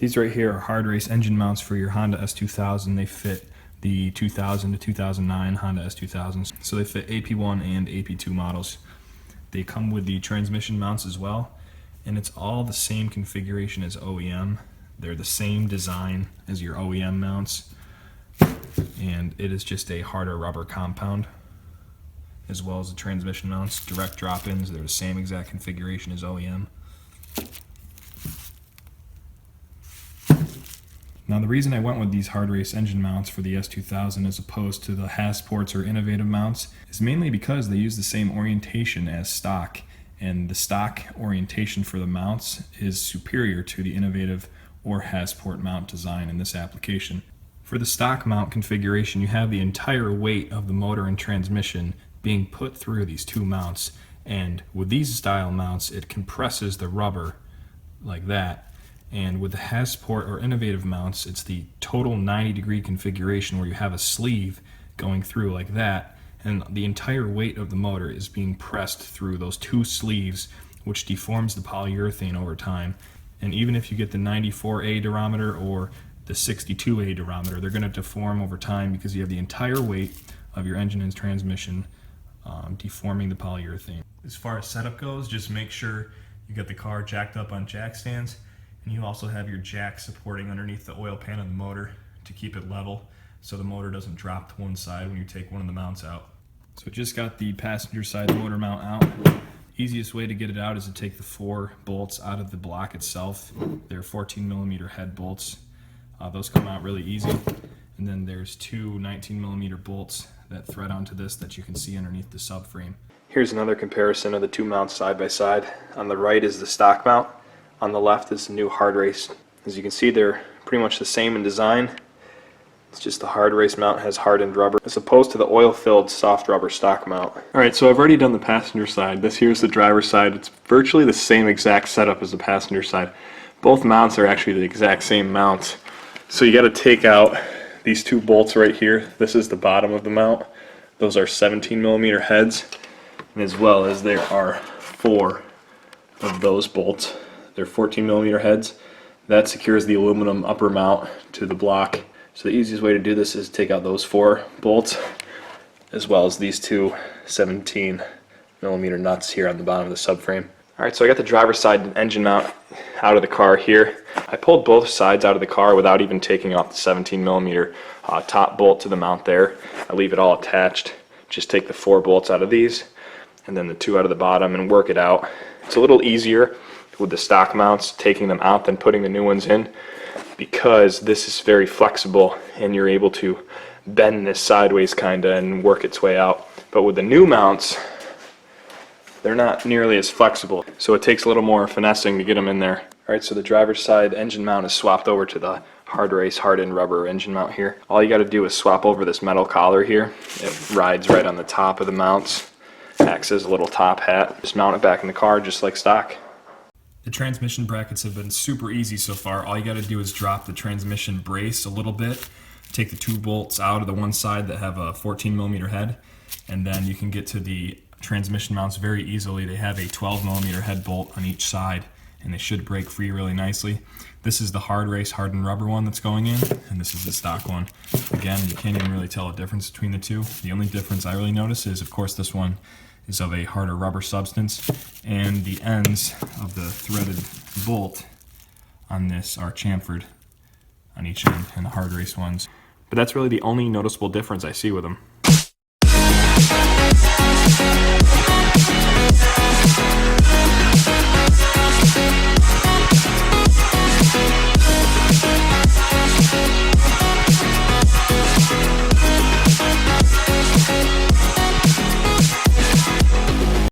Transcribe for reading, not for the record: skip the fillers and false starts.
These right here are Hardrace engine mounts for your Honda S2000. They fit the 2000 to 2009 Honda S2000s. So they fit AP1 and AP2 models. They come with the transmission mounts as well, and it's all the same configuration as OEM. They're the same design as your OEM mounts, and it is just a harder rubber compound, as well as the transmission mounts, direct drop-ins. They're the same exact configuration as OEM. Now the reason I went with these Hardrace engine mounts for the S2000 as opposed to the Hasports or innovative mounts is mainly because they use the same orientation as stock, and the stock orientation for the mounts is superior to the innovative or Hasport mount design in this application. For the stock mount configuration, you have the entire weight of the motor and transmission being put through these two mounts, and with these style mounts it compresses the rubber like that. And with the Hasport or innovative mounts, it's the total 90-degree configuration where you have a sleeve going through like that, and the entire weight of the motor is being pressed through those two sleeves, which deforms the polyurethane over time. And even if you get the 94A durometer or the 62A durometer, they're going to deform over time because you have the entire weight of your engine and transmission deforming the polyurethane. As far as setup goes, just make sure you got the car jacked up on jack stands, and you also have your jack supporting underneath the oil pan of the motor to keep it level so the motor doesn't drop to one side when you take one of the mounts out. So just got the passenger side motor mount out. Easiest way to get it out is to take the 4 bolts out of the block itself. They're 14mm head bolts. Those come out really easy. And then there's 2 19mm bolts that thread onto this that you can see underneath the subframe. Here's another comparison of the two mounts side by side. On the right is the stock mount. On the left is the new Hardrace. As you can see, they're pretty much the same in design. It's just the Hardrace mount has hardened rubber as opposed to the oil-filled soft rubber stock mount. Alright, so I've already done the passenger side. This here's the driver's side. It's virtually the same exact setup as the passenger side. Both mounts are actually the exact same mounts. So you got to take out these 2 bolts right here. This is the bottom of the mount. Those are 17mm heads, and as well as there are 4 of those bolts. They're 14mm heads. That secures the aluminum upper mount to the block. So the easiest way to do this is take out those 4 bolts, as well as these 2 17mm nuts here on the bottom of the subframe. Alright, so I got the driver's side engine mount out of the car here. I pulled both sides out of the car without even taking off the 17mm top bolt to the mount there. I leave it all attached. Just take the 4 bolts out of these, and then the 2 out of the bottom, and work it out. It's a little easier with the stock mounts taking them out than putting the new ones in, because this is very flexible and you're able to bend this sideways kinda and work its way out. But with the new mounts, they're not nearly as flexible, so it takes a little more finessing to get them in there. Alright, so the driver's side engine mount is swapped over to the Hardrace hardened rubber engine mount here. All you got to do is swap over this metal collar here. It rides right on the top of the mounts, acts as a little top hat. Just mount it back in the car just like stock. The transmission brackets have been super easy so far. All you got to do is drop the transmission brace a little bit, take the 2 bolts out of the one side that have a 14mm head, and then you can get to the transmission mounts very easily. They have a 12mm head bolt on each side, and they should break free really nicely. This is the Hardrace hardened rubber one that's going in, and this is the stock one. Again, you can't even really tell a difference between the two. The only difference I really notice is, of course, this one is of a harder rubber substance, and the ends of the threaded bolt on this are chamfered on each end, and the Hardrace ones. But that's really the only noticeable difference I see with them.